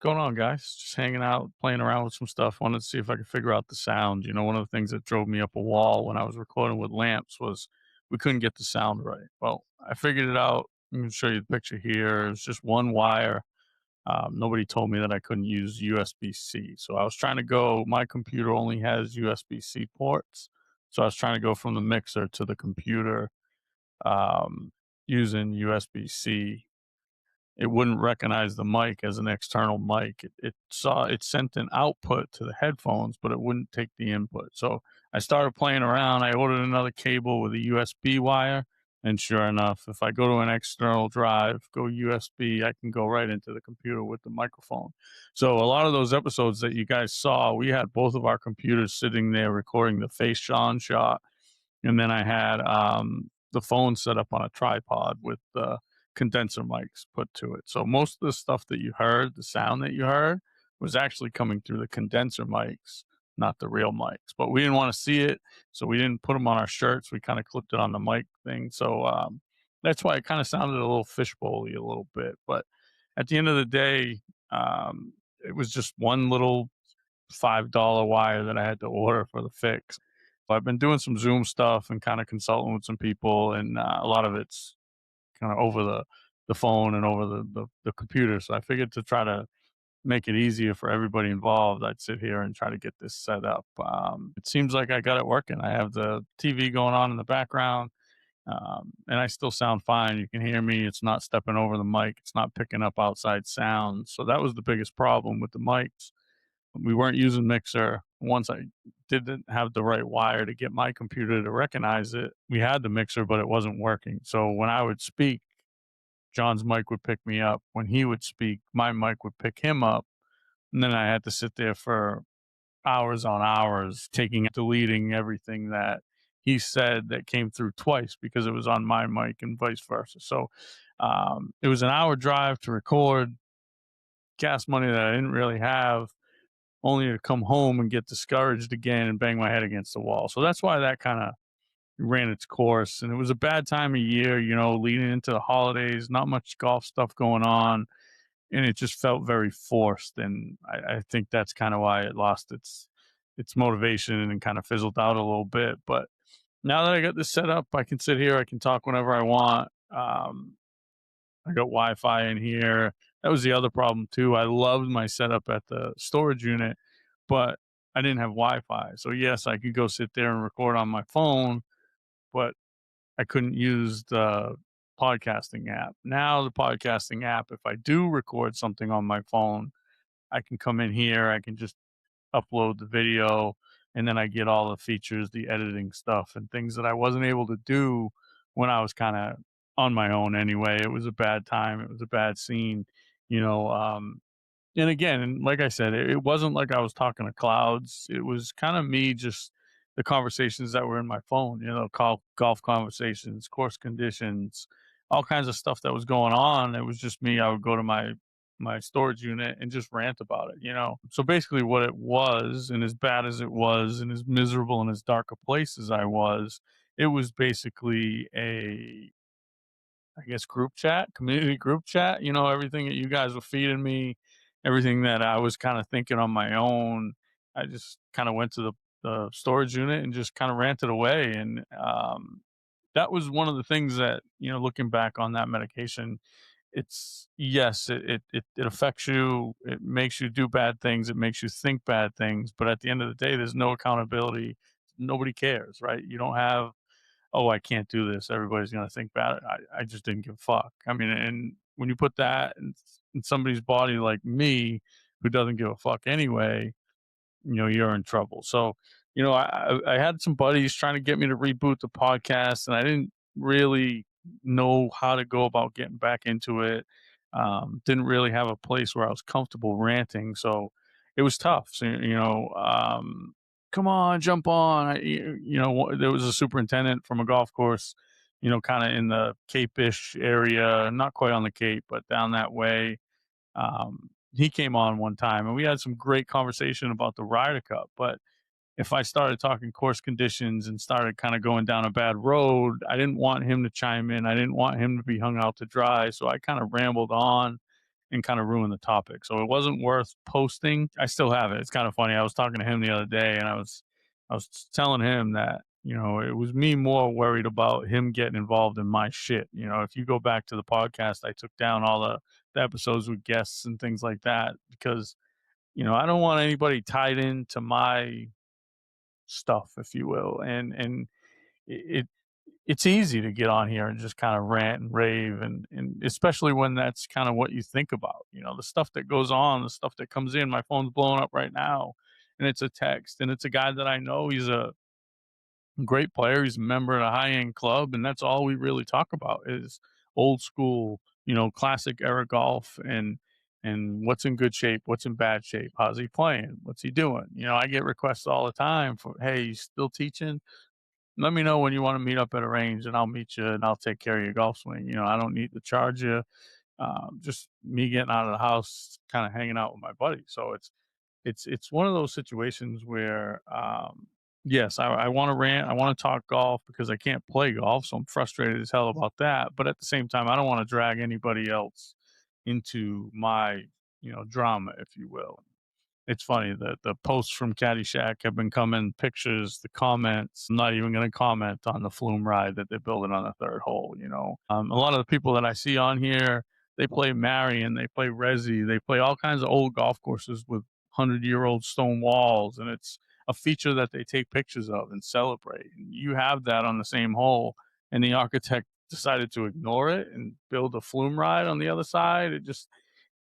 Going on, guys? Just hanging out, playing around with some stuff. Wanted to see if I could figure out the sound. One of the things that drove me up a wall when I was recording with lamps was we couldn't get the sound right. Well, I figured it out. I'm going to show you the picture here. It's just one wire. Nobody told me that I couldn't use USB-C. So I was trying to go, my computer only has USB-C ports. So I was trying to go from the mixer to the computer um, using USB-C. It wouldn't recognize the mic as an external mic. It sent an output to the headphones, but it wouldn't take the input. So I started playing around. I ordered another cable with a USB wire, and sure enough, if I go to an external drive, go USB, I can go right into the computer with the microphone. So a lot of those episodes that you guys saw, we had both of our computers sitting there recording the face on shot, and then I had the phone set up on a tripod with the condenser mics put to it. So most of the stuff that you heard, the sound that you heard, was actually coming through the condenser mics, not the real mics. But we didn't want to see it, so we didn't put them on our shirts. We kind of clipped it on the mic thing. So that's why it kind of sounded a little fishbowly a little bit. But at the end of the day, it was just one little $5 wire that I had to order for the fix. I've been doing some Zoom stuff and kind of consulting with some people, and a lot of it's kind of over the phone and over the computer. So I figured to try to make it easier for everybody involved, I'd sit here and try to get this set up. It seems like I got it working. I have the TV going on in the background, and I still sound fine. You can hear me. It's not stepping over the mic. It's not picking up outside sounds. So that was the biggest problem with the mics. We weren't using mixer. Once I didn't have the right wire to get my computer to recognize it, we had the mixer, but it wasn't working. So when I would speak, John's mic would pick me up. When he would speak, my mic would pick him up. And then I had to sit there for hours on hours, deleting everything that he said that came through twice because it was on my mic and vice versa. So it was an hour drive to record, gas money that I didn't really have, only to come home and get discouraged again and bang my head against the wall. So that's why that kind of ran its course. And it was a bad time of year, leading into the holidays, not much golf stuff going on. And it just felt very forced. And I think that's kind of why it lost its motivation and kind of fizzled out a little bit. But now that I got this set up, I can sit here, I can talk whenever I want. I got Wi-Fi in here. That was the other problem too. I loved my setup at the storage unit, but I didn't have Wi-Fi. So yes, I could go sit there and record on my phone, but I couldn't use the podcasting app. Now the podcasting app, if I do record something on my phone, I can come in here, I can just upload the video, and then I get all the features, the editing stuff, and things that I wasn't able to do when I was kind of on my own anyway. It was a bad time. It was a bad scene, you know. And again, and like I said, it wasn't like I was talking to clouds. It was kind of me, just the conversations that were in my phone, golf conversations, course conditions, all kinds of stuff that was going on. It was just me. I would go to my storage unit and just rant about it. So basically, what it was, and as bad as it was, and as miserable and as dark a place as I was, it was basically a, I guess, group chat, community group chat, everything that you guys were feeding me, everything that I was kind of thinking on my own. I just kind of went to the storage unit and just kind of ranted away. And that was one of the things that, looking back on that medication, it's yes, it affects you. It makes you do bad things. It makes you think bad things. But at the end of the day, there's no accountability. Nobody cares, right? You don't have, oh, I can't do this. Everybody's going to think bad. I just didn't give a fuck. I mean, and when you put that in somebody's body like me, who doesn't give a fuck anyway, you're in trouble. So, I had some buddies trying to get me to reboot the podcast, and I didn't really know how to go about getting back into it. Didn't really have a place where I was comfortable ranting. So it was tough. So, come on, jump on. There was a superintendent from a golf course, kind of in the Cape-ish area, not quite on the Cape, but down that way. He came on one time and we had some great conversation about the Ryder Cup. But if I started talking course conditions and started kind of going down a bad road, I didn't want him to chime in. I didn't want him to be hung out to dry. So I kind of rambled on. and kind of ruin the topic. So it wasn't worth posting. I still have it. It's kind of funny. I was talking to him the other day, and I was telling him that, it was me more worried about him getting involved in my shit. If you go back to the podcast, I took down all the episodes with guests and things like that because, I don't want anybody tied into my stuff, if you will. And it it's easy to get on here and just kind of rant and rave, and especially when that's kind of what you think about, the stuff that goes on, the stuff that comes in. My phone's blowing up right now, and it's a text, and it's a guy that I know. He's a great player. He's a member of a high end club, and that's all we really talk about is old school, classic era golf, and what's in good shape, what's in bad shape, how's he playing, what's he doing. I get requests all the time for, hey, you still teaching? Let me know when you want to meet up at a range, and I'll meet you, and I'll take care of your golf swing. I don't need to charge you. Just me getting out of the house, kind of hanging out with my buddy. So it's one of those situations where, yes, I want to rant, I want to talk golf because I can't play golf, so I'm frustrated as hell about that. But at the same time, I don't want to drag anybody else into my drama, if you will. It's funny that the posts from Caddyshack have been coming, pictures, the comments. I'm not even going to comment on the flume ride that they're building on the third hole. A lot of the people that I see on here, they play Marion, they play Resi, they play all kinds of old golf courses with 100-year-old stone walls, and it's a feature that they take pictures of and celebrate. And you have that on the same hole, and the architect decided to ignore it and build a flume ride on the other side.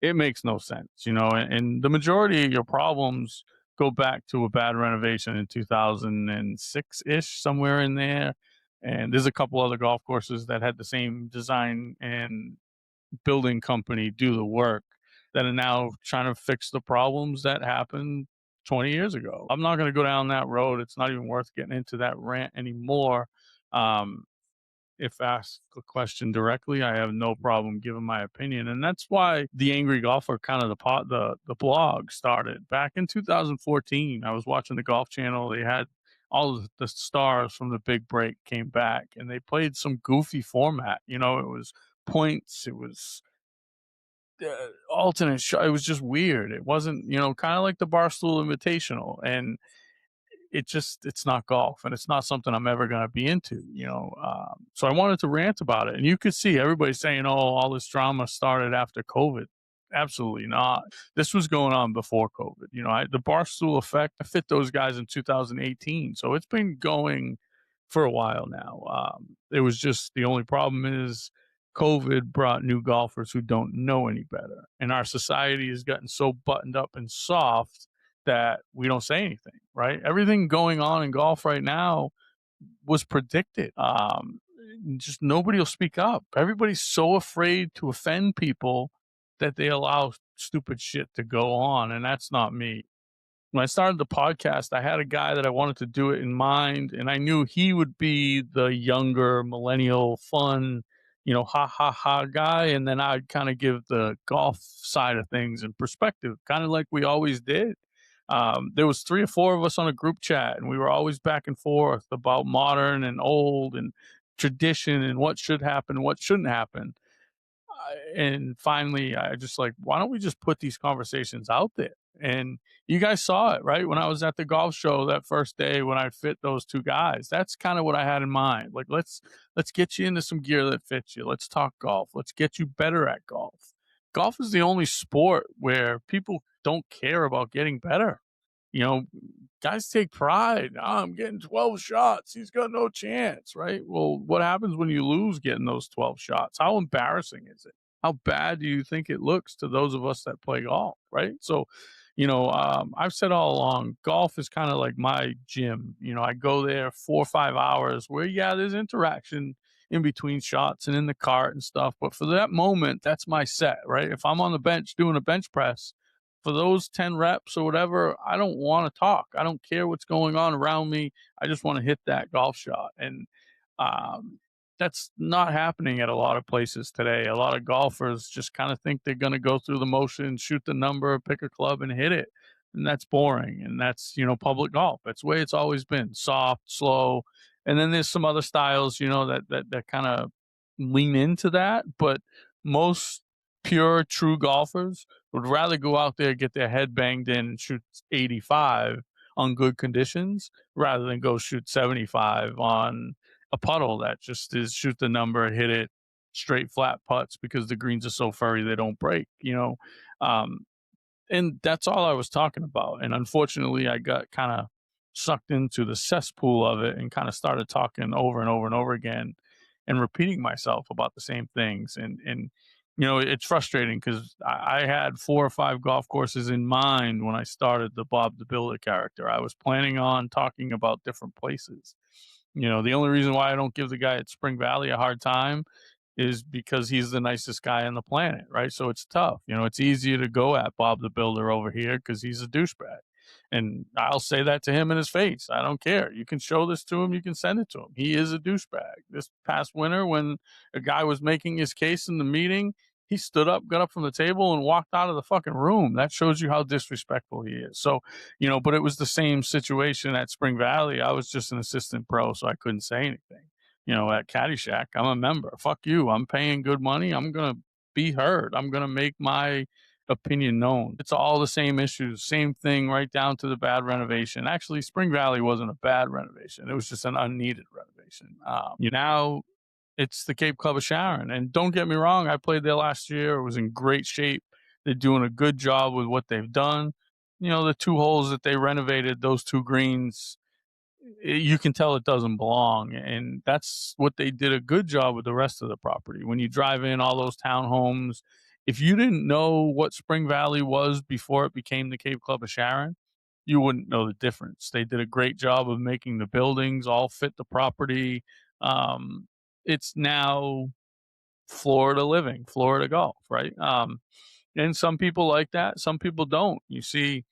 It makes no sense, and the majority of your problems go back to a bad renovation in 2006 ish, somewhere in there. And there's a couple other golf courses that had the same design and building company do the work that are now trying to fix the problems that happened 20 years ago. I'm not going to go down that road. It's not even worth getting into that rant anymore. Um, if asked the question directly, I have no problem giving my opinion, and that's why the Angry Golfer kind of the blog started back in 2014. I was watching the Golf Channel. They had all of the stars from the big break came back, and they played some goofy format. It was points. It was alternate shot. It was just weird. It wasn't, kind of like the Barstool Invitational, and it's not golf, and it's not something I'm ever going to be into, so I wanted to rant about it. And you could see everybody saying, oh, all this drama started after COVID. Absolutely not. This was going on before COVID. The Barstool effect, I fit those guys in 2018, so it's been going for a while now. It was just, the only problem is COVID brought new golfers who don't know any better, and our society has gotten so buttoned up and soft that we don't say anything, right? Everything going on in golf right now was predicted. Just nobody will speak up. Everybody's so afraid to offend people that they allow stupid shit to go on, and that's not me. When I started the podcast, I had a guy that I wanted to do it in mind, and I knew he would be the younger millennial fun, ha ha ha guy, and then I'd kind of give the golf side of things in perspective, kind of like we always did. There was 3 or 4 of us on a group chat, and we were always back and forth about modern and old and tradition and what should happen, what shouldn't happen. And finally, I just like, why don't we just put these conversations out there? And you guys saw it, right? When I was at the golf show that first day, when I fit those 2 guys, that's kind of what I had in mind. Like, let's get you into some gear that fits you. Let's talk golf. Let's get you better at golf. Golf is the only sport where people don't care about getting better. You know, guys take pride. Oh, I'm getting 12 shots. He's got no chance, right? Well, what happens when you lose getting those 12 shots? How embarrassing is it? How bad do you think it looks to those of us that play golf, right? So, I've said all along, golf is kind of like my gym. I go there 4 or 5 hours where, yeah, there's interaction in between shots and in the cart and stuff. But for that moment, that's my set, right? If I'm on the bench doing a bench press, for those 10 reps or whatever, I don't want to talk. I don't care what's going on around me. I just want to hit that golf shot. And um, that's not happening at a lot of places today. A lot of golfers just kind of think they're going to go through the motion, shoot the number, pick a club, and hit it. And that's boring. And that's, public golf. That's the way it's always been, soft, slow. And then there's some other styles, that kind of lean into that. But most pure true golfers would rather go out there, get their head banged in and shoot 85 on good conditions rather than go shoot 75 on a puddle that just is shoot the number, hit it straight flat putts because the greens are so furry they don't break, you know. Um, and that's all I was talking about. And unfortunately, I got kind of sucked into the cesspool of it and kind of started talking over and over and over again and repeating myself about the same things. And you know, it's frustrating because I had 4 or 5 golf courses in mind when I started the Bob the Builder character. I was planning on talking about different places. You know, the only reason why I don't give the guy at Spring Valley a hard time is because he's the nicest guy on the planet, right? So it's tough. You know, it's easier to go at Bob the Builder over here because he's a douchebag. And I'll say that to him in his face. I don't care. You can show this to him, you can send it to him. He is a douchebag. This past winter, when a guy was making his case in the meeting, he stood up, got up from the table, and walked out of the fucking room. That shows you how disrespectful he is. So, you know, but it was the same situation at Spring Valley. I was just an assistant pro, so I couldn't say anything. You know, at Caddyshack, I'm a member. Fuck you. I'm paying good money. I'm going to be heard. I'm going to make my opinion known. It's all the same issues, same thing, right down to the bad renovation. Actually, Spring Valley wasn't a bad renovation. It was just an unneeded renovation. You now it's the Cape Club of Sharon. And don't get me wrong, I played there last year. It was in great shape. They're doing a good job with what they've done. You know, the 2 holes that they renovated, those 2 greens, you can tell it doesn't belong. And that's what they did a good job with the rest of the property. When you drive in all those townhomes, if you didn't know what Spring Valley was before it became the Cape Club of Sharon, you wouldn't know the difference. They did a great job of making the buildings all fit the property. Um, it's now Florida living, Florida golf, right? And some people like that, some people don't. You see,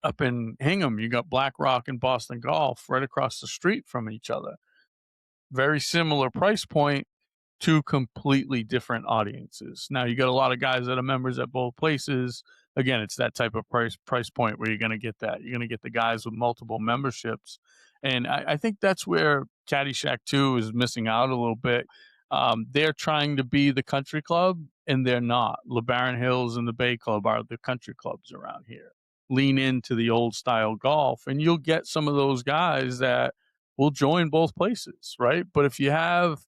up in Hingham, you got BlackRock and Boston Golf right across the street from each other. Very similar price point, 2 completely different audiences. Now you got a lot of guys that are members at both places. Again, it's that type of price point where you're going to get that. You're going to get the guys with multiple memberships, and I think that's where Caddyshack 2 is missing out a little bit. They're trying to be the country club, and they're not. LeBaron Hills and the Bay Club are the country clubs around here. Lean into the old style golf, and you'll get some of those guys that will join both places, right? But if you have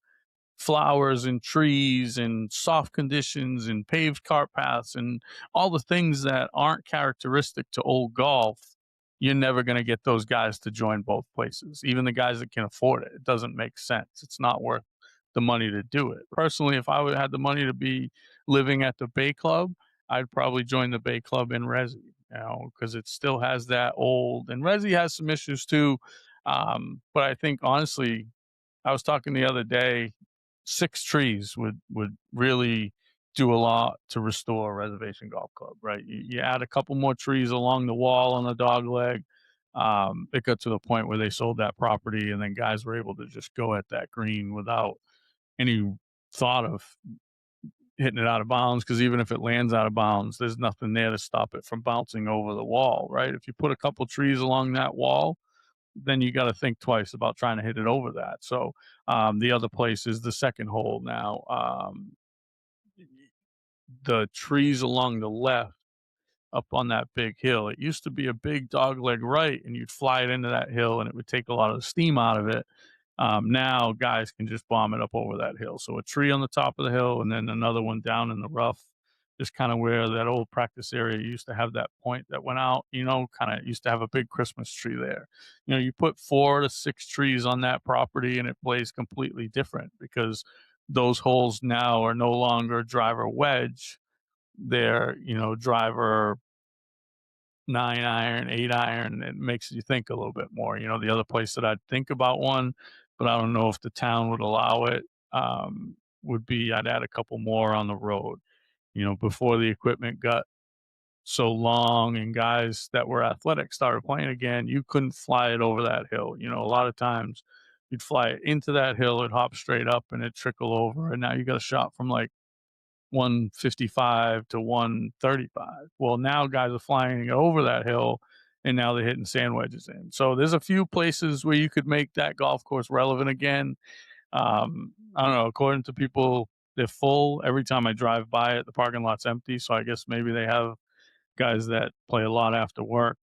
flowers and trees and soft conditions and paved cart paths and all the things that aren't characteristic to old golf, you're never going to get those guys to join both places. Even the guys that can afford it, it doesn't make sense. It's not worth the money to do it. Personally, if I would had the money to be living at the Bay Club, I'd probably join the Bay Club in Resi, you know, because it still has that old, and Resi has some issues too. But I think honestly, I was talking the other day, 6 trees would really do a lot to restore a reservation golf club, right? You add a couple more trees along the wall on the dog leg. It got to the point where they sold that property, and then guys were able to just go at that green without any thought of hitting it out of bounds. Because even if it lands out of bounds, there's nothing there to stop it from bouncing over the wall, right? If you put a couple trees along that wall, then you got to think twice about trying to hit it over that. So the other place is the second hole now. The trees along the left up on that big hill. It used to be a big dogleg right, and you'd fly it into that hill, and it would take a lot of the steam out of it. Now guys can just bomb it up over that hill. So a tree on the top of the hill, and then another one down in the rough, just kind of where that old practice area used to have that point that went out. You know, kind of used to have a big Christmas tree there. You know, you put 4 to 6 trees on that property, and it plays completely different because those holes now are no longer driver wedge. They're, you know, driver 9 iron, 8 iron. It makes you think a little bit more. You know, the other place that I'd think about one, but I don't know if the town would allow it, would be I'd add a couple more on the road. You know, before the equipment got so long and guys that were athletic started playing again, you couldn't fly it over that hill. You know, a lot of times you'd fly it into that hill, it'd hop straight up and it'd trickle over. And now you got a shot from like 155 to 135. Well, now guys are flying over that hill and now they're hitting sand wedges in. So there's a few places where you could make that golf course relevant again. I don't know, according to people they're full. Every time I drive by it, the parking lot's empty. So I guess maybe they have guys that play a lot after work.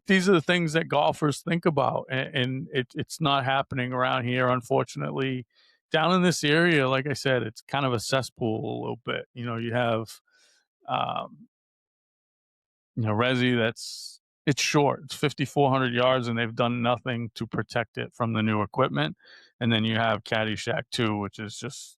These are the things that golfers think about, and it's not happening around here, unfortunately. Down in this area, like I said, it's kind of a cesspool a little bit. You have, um, Resi, it's short. It's 5,400 yards, and they've done nothing to protect it from the new equipment. And then you have Caddyshack 2, which is just,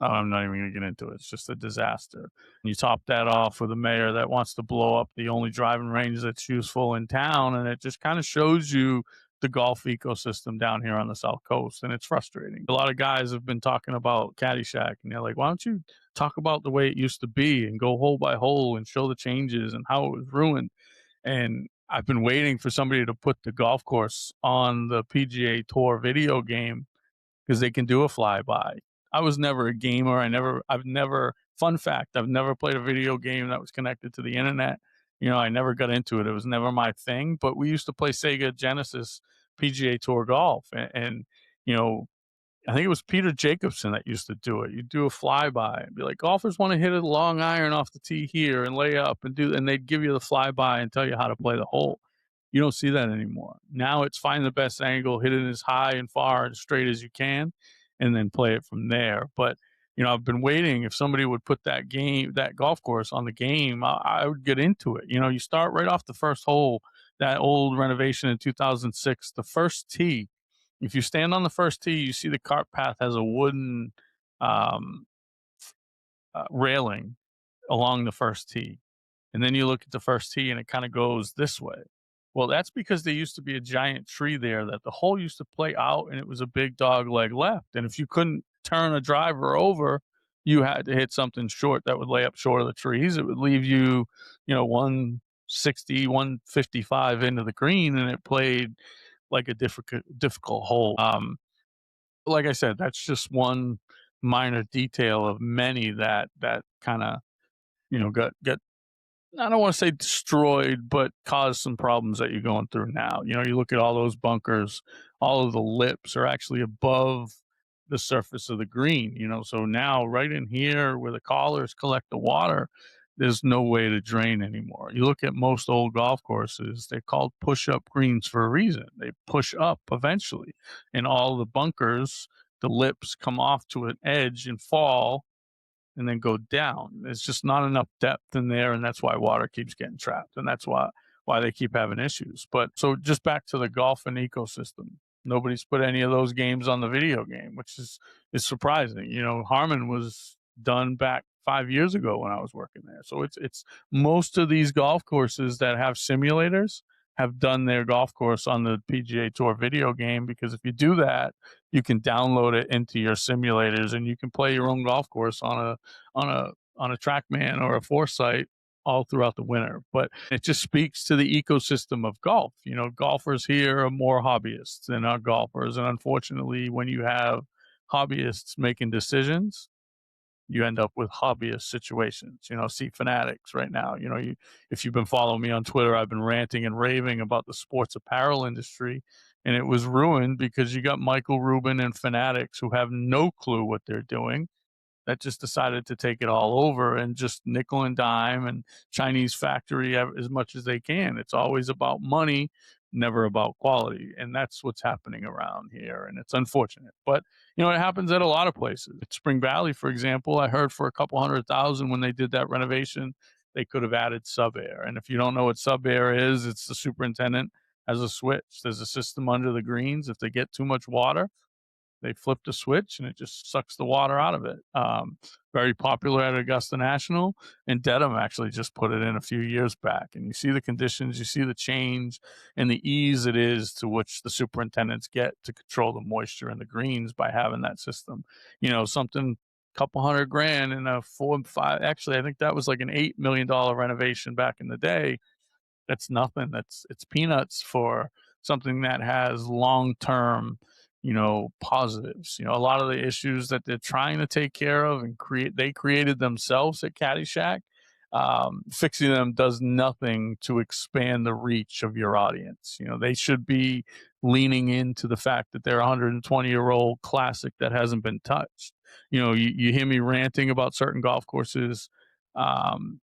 oh, I'm not even going to get into it. It's just a disaster. And you top that off with a mayor that wants to blow up the only driving range that's useful in town. And it just kind of shows you the golf ecosystem down here on the South Coast. And it's frustrating. A lot of guys have been talking about Caddyshack, and they're like, why don't you talk about the way it used to be and go hole by hole and show the changes and how it was ruined? And I've been waiting for somebody to put the golf course on the PGA Tour video game because they can do a flyby. I was never a gamer. I've never, fun fact, I've never played a video game that was connected to the internet. I never got into it. It was never my thing, but we used to play Sega Genesis PGA Tour golf. And you know, I think it was Peter Jacobson that used to do it. You do a flyby and be like, golfers want to hit a long iron off the tee here and lay up and they'd give you the flyby and tell you how to play the hole. You don't see that anymore. Now it's find the best angle, hit it as high and far and straight as you can, and then play it from there. But I've been waiting. If somebody would put that golf course on the game, I would get into it. You start right off the first hole, that old renovation in 2006, the first tee. If you stand on the first tee, you see the cart path has a wooden um, railing along the first tee. And then you look at the first tee and it kind of goes this way. Well, that's because there used to be a giant tree there that the hole used to play out, and it was a big dog leg left. And if you couldn't turn a driver over, you had to hit something short that would lay up short of the trees. It would leave you, 160, 155 into the green, and it played like a difficult hole. Like I said, that's just one minor detail of many that kind of got I don't want to say destroyed, but caused some problems that you're going through now. You look at all those bunkers, all of the lips are actually above the surface of the green, so now right in here where the collars collect the water, there's no way to drain anymore. You look at most old golf courses, they're called push-up greens for a reason. They push up eventually, and all the bunkers, the lips come off to an edge and fall and then go down. There's just not enough depth in there, and that's why water keeps getting trapped, and that's why they keep having issues. But so just back to the golf and ecosystem. Nobody's put any of those games on the video game, which is surprising. Harmon was done back 5 years ago when I was working there. So it's most of these golf courses that have simulators have done their golf course on the PGA Tour video game, because if you do that, you can download it into your simulators and you can play your own golf course on a TrackMan or a Foresight all throughout the winter. But it just speaks to the ecosystem of golf. Golfers here are more hobbyists than our golfers, and unfortunately, when you have hobbyists making decisions, you end up with hobbyist situations. See Fanatics right now. If you've been following me on Twitter, I've been ranting and raving about the sports apparel industry, and it was ruined because you got Michael Rubin and Fanatics who have no clue what they're doing, that just decided to take it all over and just nickel and dime and Chinese factory as much as they can. It's always about money, never about quality. And that's what's happening around here. And it's unfortunate. But, it happens at a lot of places. At Spring Valley, for example, I heard for a couple 100,000 when they did that renovation, they could have added sub air. And if you don't know what sub air is, it's the superintendent has a switch. There's a system under the greens. If they get too much water, they flip the switch and it just sucks the water out of it. Very popular at Augusta National, and Dedham actually just put it in a few years back. And you see the conditions, you see the change and the ease it is to which the superintendents get to control the moisture in the greens by having that system. Something couple $100,000 in a 4 and 5. Actually, I think that was like an $8 million renovation back in the day. That's nothing. It's peanuts for something that has long-term, positives. A lot of the issues that they're trying to take care of and they created themselves at Caddyshack. Fixing them does nothing to expand the reach of your audience. They should be leaning into the fact that they're a 120-year-old classic that hasn't been touched. You hear me ranting about certain golf courses. Um,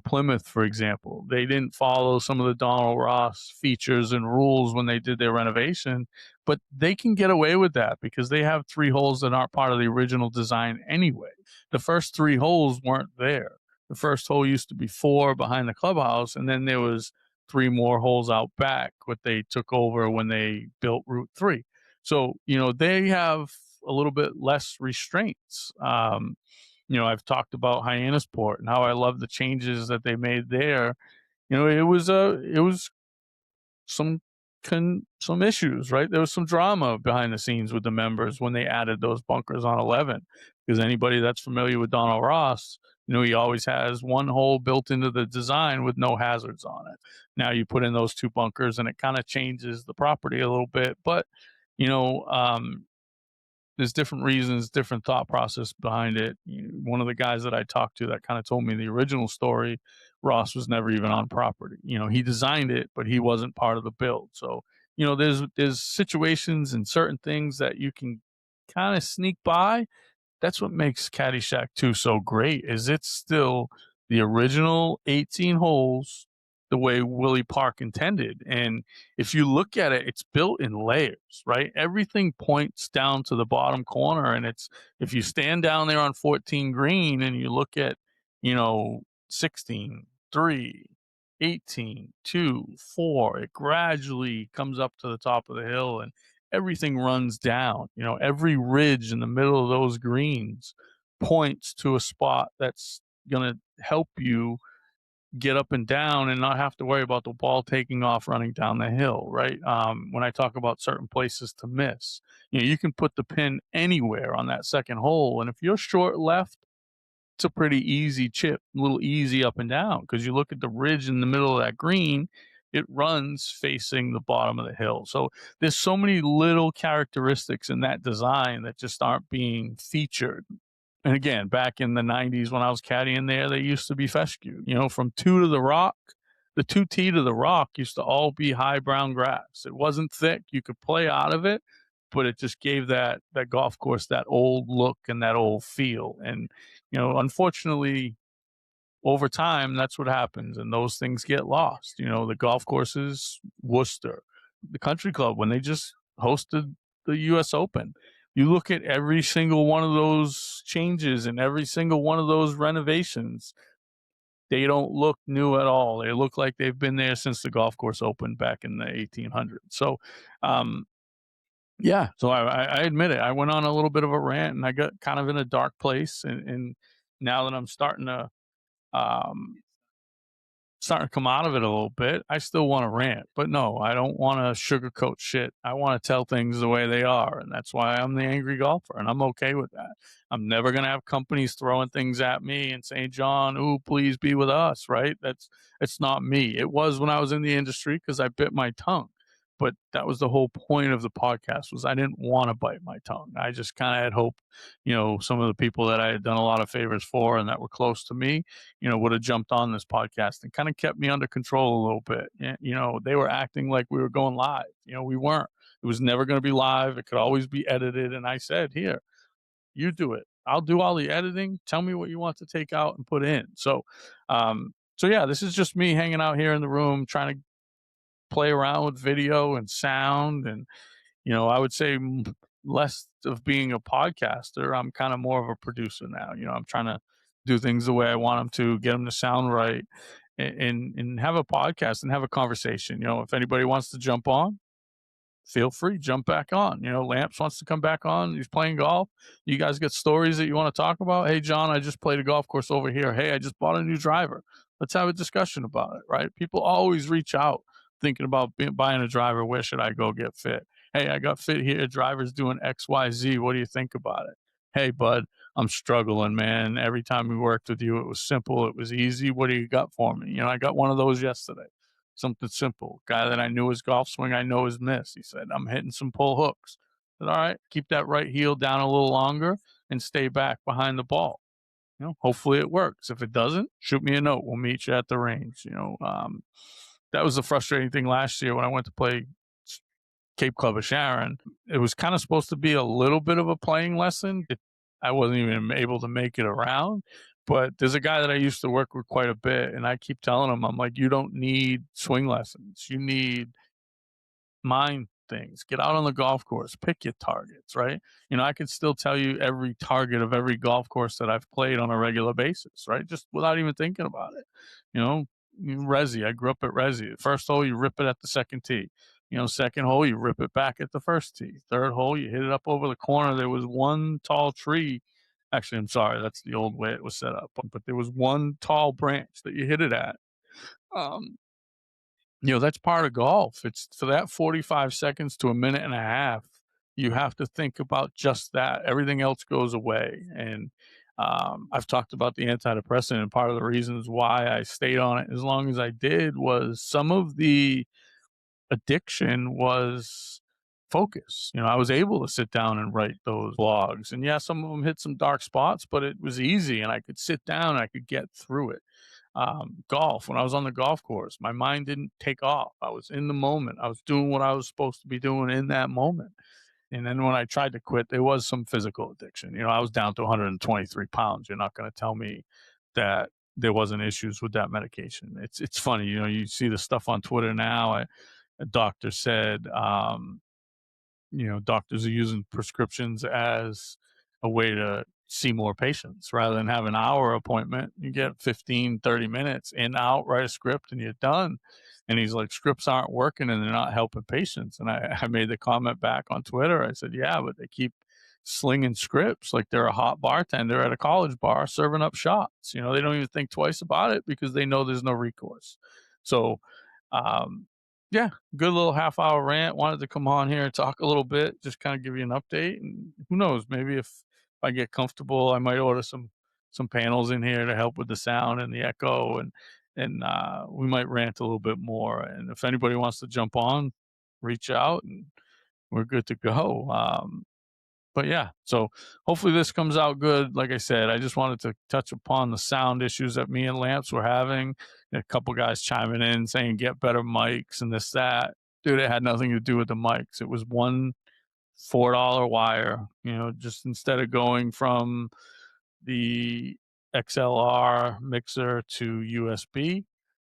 Plymouth, for example, they didn't follow some of the Donald Ross features and rules when they did their renovation, but they can get away with that because they have three holes that aren't part of the original design anyway. The first three holes weren't there. The first hole used to be four behind the clubhouse, and then there was three more holes out back, what they took over when they built Route 3. So, they have a little bit less restraints. I've talked about Hyannisport and how I love the changes that they made there. It was some some issues, right? There was some drama behind the scenes with the members when they added those bunkers on 11. Because anybody that's familiar with Donald Ross, he always has one hole built into the design with no hazards on it. Now you put in those two bunkers, and it kind of changes the property a little bit, but you know, um, there's different reasons, different thought process behind it. One of the guys that I talked to that kind of told me the original story, Ross was never even on property. He designed it, but he wasn't part of the build. So, there's situations and certain things that you can kind of sneak by. That's what makes Caddyshack 2 so great is it's still the original 18 holes the way Willie Park intended. And if you look at it, it's built in layers, right? Everything points down to the bottom corner. And it's if you stand down there on 14 green and you look at, you know, 16, 3, 18, 2, 4, it gradually comes up to the top of the hill and everything runs down. Every ridge in the middle of those greens points to a spot that's going to help you get up and down and not have to worry about the ball taking off running down the hill, right? When I talk about certain places to miss, you can put the pin anywhere on that second hole. And if you're short left, it's a pretty easy chip, a little easy up and down because you look at the ridge in the middle of that green, it runs facing the bottom of the hill. So there's so many little characteristics in that design that just aren't being featured. And again, back in the 90s when I was caddying there, they used to be fescue. From two to the rock, the two tee to the rock used to all be high brown grass. It wasn't thick. You could play out of it, but it just gave that golf course that old look and that old feel. And unfortunately, over time, that's what happens, and those things get lost. The golf courses, Worcester, the country club, when they just hosted the U.S. Open, you look at every single one of those changes and every single one of those renovations, they don't look new at all. They look like they've been there since the golf course opened back in the 1800s. So, yeah, so I admit it. I went on a little bit of a rant, and I got kind of in a dark place, and now that I'm um, starting to come out of it a little bit, I still want to rant, but no, I don't want to sugarcoat shit. I want to tell things the way they are, and that's why I'm the angry golfer, and I'm okay with that. I'm never gonna have companies throwing things at me and saying, "John, ooh, please be with us." Right? It's not me. It was when I was in the industry because I bit my tongue, but that was the whole point of the podcast was I didn't want to bite my tongue. I just kind of had hope, some of the people that I had done a lot of favors for and that were close to me would have jumped on this podcast and kind of kept me under control a little bit. They were acting like we were going live. We weren't. It was never going to be live. It could always be edited. And I said, here, you do it. I'll do all the editing. Tell me what you want to take out and put in. So yeah, this is just me hanging out here in the room trying to play around with video and sound. And, I would say less of being a podcaster. I'm kind of more of a producer now. I'm trying to do things the way I want them to, get them to sound right, and have a podcast and have a conversation. If anybody wants to jump on, feel free, jump back on. Lamps wants to come back on. He's playing golf. You guys got stories that you want to talk about? Hey, John, I just played a golf course over here. Hey, I just bought a new driver. Let's have a discussion about it, right? People always reach out thinking about buying a driver. Where should I go get fit? Hey, I got fit here. Driver's doing XYZ. What do you think about it? Hey, bud, I'm struggling, man. Every time we worked with you, it was simple. It was easy. What do you got for me? I got one of those yesterday. Something simple. Guy that I knew his golf swing, I know his miss. He said, I'm hitting some pull hooks. I said, all right, keep that right heel down a little longer and stay back behind the ball. Hopefully it works. If it doesn't, shoot me a note. We'll meet you at the range. That was the frustrating thing last year when I went to play Cape Club of Sharon. It was kind of supposed to be a little bit of a playing lesson. I wasn't even able to make it around. But there's a guy that I used to work with quite a bit, and I keep telling him, I'm like, you don't need swing lessons. You need mind things. Get out on the golf course, pick your targets, right? I can still tell you every target of every golf course that I've played on a regular basis, right? Just without even thinking about it. You know, Resi, I grew up at Resi. First hole, you rip it at the second tee. Second hole, you rip it back at the first tee. Third hole, you hit it up over the corner. There was one tall tree. Actually, I'm sorry, that's the old way it was set up. But there was one tall branch that you hit it at. Um, that's part of golf. It's for that 45 seconds to a minute and a half, you have to think about just that. Everything else goes away. And I've talked about the antidepressant, and part of the reasons why I stayed on it as long as I did was some of the addiction was focus. I was able to sit down and write those blogs. And yeah, some of them hit some dark spots, but it was easy and I could sit down and I could get through it. Golf, when I was on the golf course, my mind didn't take off. I was in the moment. I was doing what I was supposed to be doing in that moment. And then when I tried to quit, there was some physical addiction. I was down to 123 pounds. You're not going to tell me that there wasn't issues with that medication. It's funny, you see the stuff on Twitter now. A doctor said, doctors are using prescriptions as a way to see more patients rather than have an hour appointment. You get 15, 30 minutes in, out, write a script, and you're done. And he's like, scripts aren't working and they're not helping patients. And I made the comment back on Twitter. I said, yeah, but they keep slinging scripts like they're a hot bartender at a college bar serving up shots. They don't even think twice about it because they know there's no recourse. So, um, yeah, good little half-hour rant. Wanted to come on here and talk a little bit, just kind of give you an update. And who knows, maybe if I get comfortable, I might order some panels in here to help with the sound and the echo, and we might rant a little bit more. And if anybody wants to jump on, reach out, and we're good to go. But yeah, so hopefully this comes out good. Like I said, I just wanted to touch upon the sound issues that me and Lamps were having. A couple guys chiming in saying get better mics and this, that. Dude, it had nothing to do with the mics. It was one $4 wire, just instead of going from the XLR mixer to USB.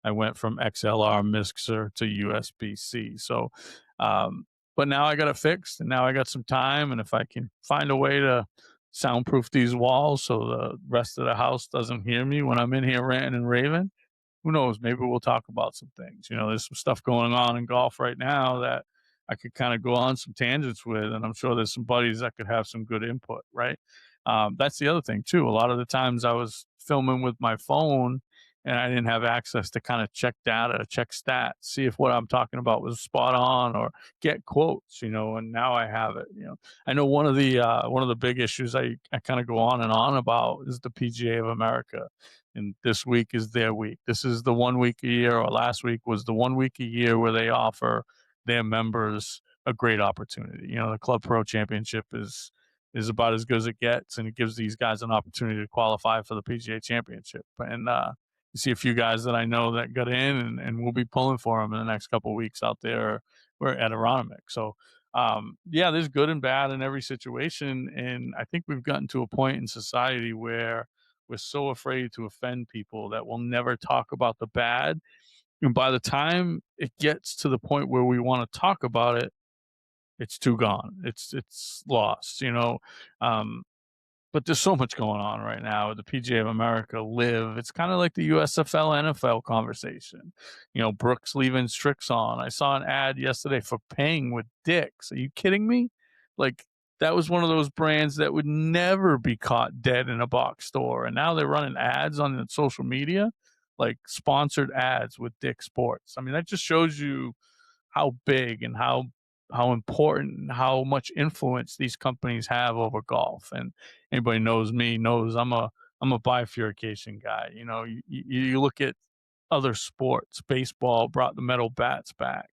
I went from XLR mixer to USB-C. So, but now I got it fixed, and now I got some time. And if I can find a way to soundproof these walls so the rest of the house doesn't hear me when I'm in here ranting and raving, who knows? Maybe we'll talk about some things. There's some stuff going on in golf right now that I could kind of go on some tangents with, and I'm sure there's some buddies that could have some good input, right? That's the other thing too. A lot of the times I was filming with my phone and I didn't have access to kind of check data, check stats, see if what I'm talking about was spot on or get quotes, and now I have it. I know one of the big issues I kind of go on and on about is the PGA of America. And this week is their week. This is the 1 week a year, or last week was the 1 week a year where they offer their members a great opportunity. The Club Pro Championship is about as good as it gets, and it gives these guys an opportunity to qualify for the PGA Championship. And you see a few guys that I know that got in, and we'll be pulling for them in the next couple of weeks out there. We're at Aronimink. So, yeah, there's good and bad in every situation. And I think we've gotten to a point in society where we're so afraid to offend people that we'll never talk about the bad. And by the time it gets to the point where we want to talk about it, it's too gone. It's lost, Um, but there's so much going on right now with the PGA of America live. It's kind of like the USFL NFL conversation. Brooks leaving Strix on. I saw an ad yesterday for paying with dicks. Are you kidding me? Like, that was one of those brands that would never be caught dead in a box store. And now they're running ads on social media, like sponsored ads with Dick Sports. I mean, that just shows you how big and how important and how much influence these companies have over golf. And anybody knows me knows I'm a bifurcation guy. You look at other sports. Baseball brought the metal bats back.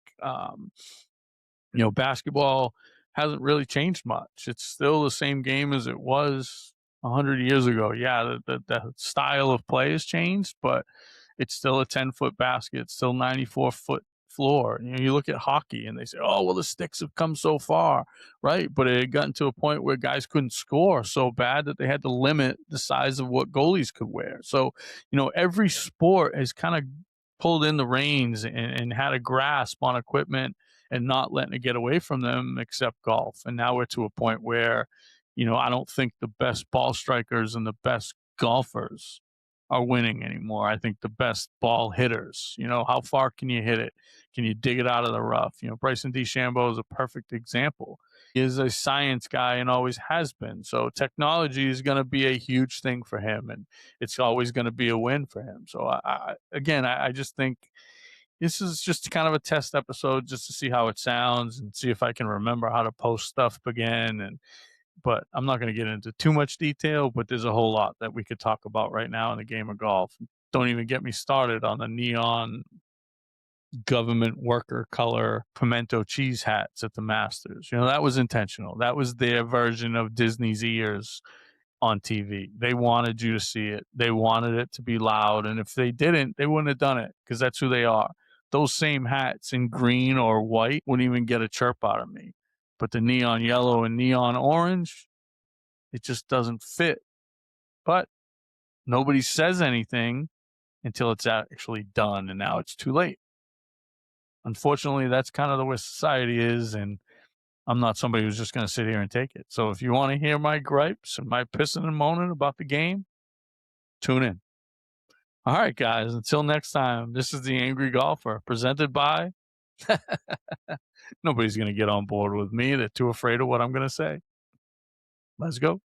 Basketball hasn't really changed much. It's still the same game as it was 100 years ago. Yeah, the style of play has changed, but it's still a 10-foot basket. It's still 94-foot floor. You look at hockey and they say, "Oh, well, the sticks have come so far," right? But it had gotten to a point where guys couldn't score so bad that they had to limit the size of what goalies could wear. So, every sport has kind of pulled in the reins and had a grasp on equipment and not letting it get away from them, except golf. And now we're to a point where, I don't think the best ball strikers and the best golfers are winning anymore. I think the best ball hitters, how far can you hit it? Can you dig it out of the rough? Bryson DeChambeau is a perfect example. He is a science guy and always has been. So technology is going to be a huge thing for him, and it's always going to be a win for him. So I just think this is just kind of a test episode just to see how it sounds and see if I can remember how to post stuff again. But I'm not going to get into too much detail, but there's a whole lot that we could talk about right now in the game of golf. Don't even get me started on the neon government worker color pimento cheese hats at the Masters. That was intentional. That was their version of Disney's ears on TV. They wanted you to see it. They wanted it to be loud. And if they didn't, they wouldn't have done it because that's who they are. Those same hats in green or white wouldn't even get a chirp out of me. But the neon yellow and neon orange, it just doesn't fit. But nobody says anything until it's actually done. And now it's too late. Unfortunately, that's kind of the way society is. And I'm not somebody who's just going to sit here and take it. So if you want to hear my gripes and my pissing and moaning about the game, tune in. All right, guys, until next time, this is the Angry Golfer presented by. Nobody's going to get on board with me. They're too afraid of what I'm going to say. Let's go.